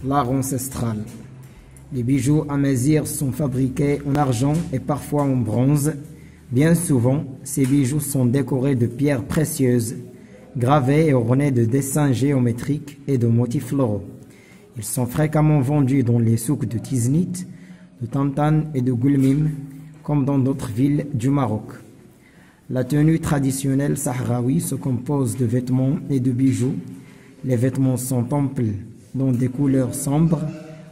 l'art ancestral. Les bijoux amazirs sont fabriqués en argent et parfois en bronze. Bien souvent, ces bijoux sont décorés de pierres précieuses, gravés et ornés de dessins géométriques et de motifs floraux. Ils sont fréquemment vendus dans les souks de Tiznit, de Tantan et de Gulmim, comme dans d'autres villes du Maroc. La tenue traditionnelle sahraoui se compose de vêtements et de bijoux. Les vêtements sont amples dans des couleurs sombres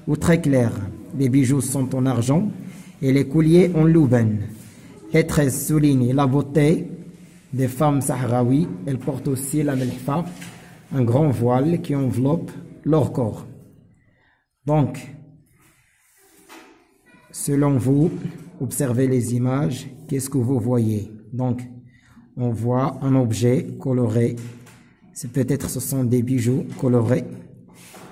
ou très claires. Les bijoux sont en argent et les colliers en louben. Les tresses soulignent la beauté des femmes sahraouis. Elles portent aussi la melfa, un grand voile qui enveloppe leur corps. Donc, selon vous, observez les images. Qu'est-ce que vous voyez? Donc, on voit un objet coloré. Peut-être ce sont des bijoux colorés.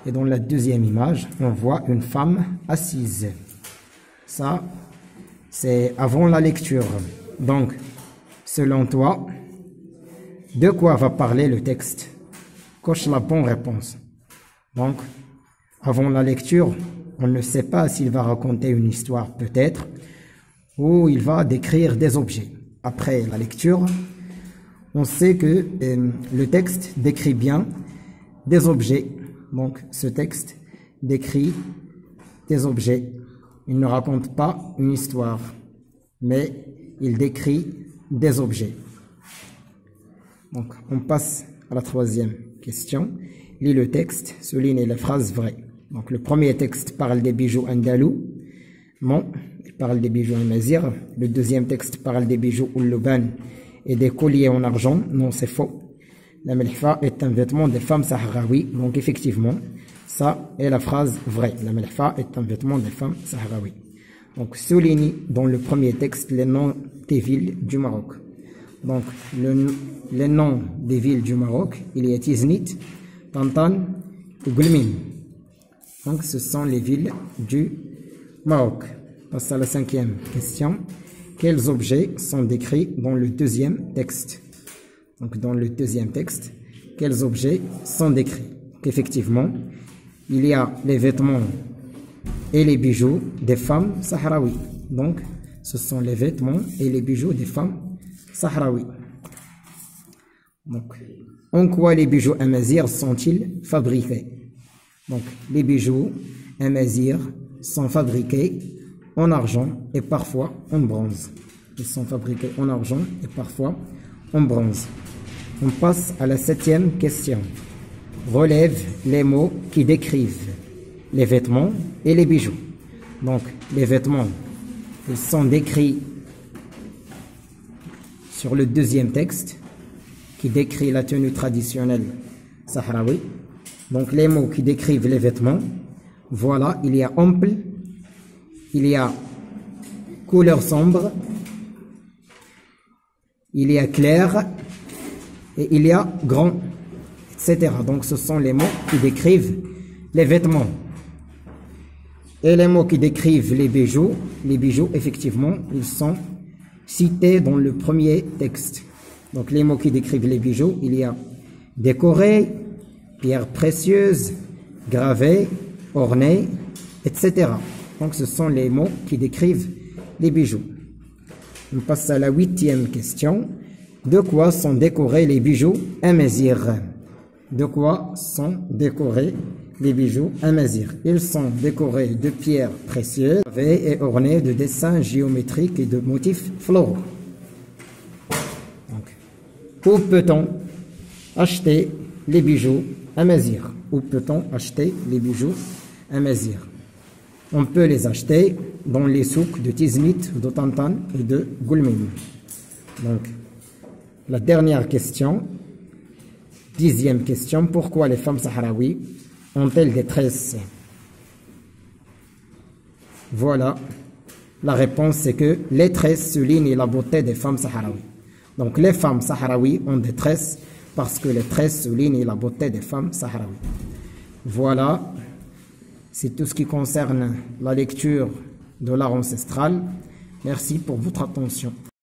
Et dans la deuxième image, on voit une femme assise. Ça, c'est avant la lecture. Donc, selon toi, de quoi va parler le texte? Coche la bonne réponse. Donc, avant la lecture, on ne sait pas s'il va raconter une histoire peut-être, ou il va décrire des objets. Après la lecture, on sait que le texte décrit bien des objets. Donc, ce texte décrit des objets. Il ne raconte pas une histoire, mais il décrit des objets. Donc, on passe à la troisième question. Lis le texte, souligne les phrases vraies. Donc, le premier texte parle des bijoux andalous. Bon, il parle des bijoux amazirs. Le deuxième texte parle des bijoux uluban et des colliers en argent. Non, c'est faux. La melfa est un vêtement des femmes sahraouis. Donc, effectivement, ça est la phrase vraie. La melfa est un vêtement des femmes sahraouis. Donc, souligne dans le premier texte les noms des villes du Maroc. Donc, les noms des villes du Maroc, il y a Tiznit, Tantan et Gulmim. Donc, ce sont les villes du Maroc. On passe à la cinquième question. Quels objets sont décrits dans le deuxième texte? Donc, dans le deuxième texte, quels objets sont décrits? Donc, effectivement, il y a les vêtements et les bijoux des femmes sahraouis. Donc, ce sont les vêtements et les bijoux des femmes sahraouis. Donc, en quoi les bijoux amazirs sont-ils fabriqués? Donc, les bijoux amazirs sont fabriqués en argent et parfois en bronze. Ils sont fabriqués en argent et parfois en bronze. On passe à la septième question. Relève les mots qui décrivent les vêtements et les bijoux. Donc, les vêtements, ils sont décrits sur le deuxième texte qui décrit la tenue traditionnelle sahraoui. Donc, les mots qui décrivent les vêtements, voilà, il y a ample, il y a couleur sombre, il y a clair et il y a grand, etc. Donc, ce sont les mots qui décrivent les vêtements. Et les mots qui décrivent les bijoux, effectivement, ils sont cités dans le premier texte. Donc, les mots qui décrivent les bijoux, il y a décoré, pierres précieuses, gravées, ornées, etc. Donc, ce sont les mots qui décrivent les bijoux. On passe à la huitième question. De quoi sont décorés les bijoux amazirs? De quoi sont décorés les bijoux amazirs? Ils sont décorés de pierres précieuses et ornés de dessins géométriques et de motifs floraux. Donc, où peut-on acheter les bijoux amazirs? Où peut-on acheter les bijoux amazirs? On peut les acheter dans les souks de Tiznit, de Tantan et de Gulmim. Donc, la dernière question, 10e question, pourquoi les femmes sahraouis ont-elles des tresses? Voilà, la réponse c'est que les tresses soulignent la beauté des femmes sahraouis. Donc les femmes sahraouis ont des tresses parce que les tresses soulignent la beauté des femmes sahraouis. Voilà, c'est tout ce qui concerne la lecture de l'art ancestral. Merci pour votre attention.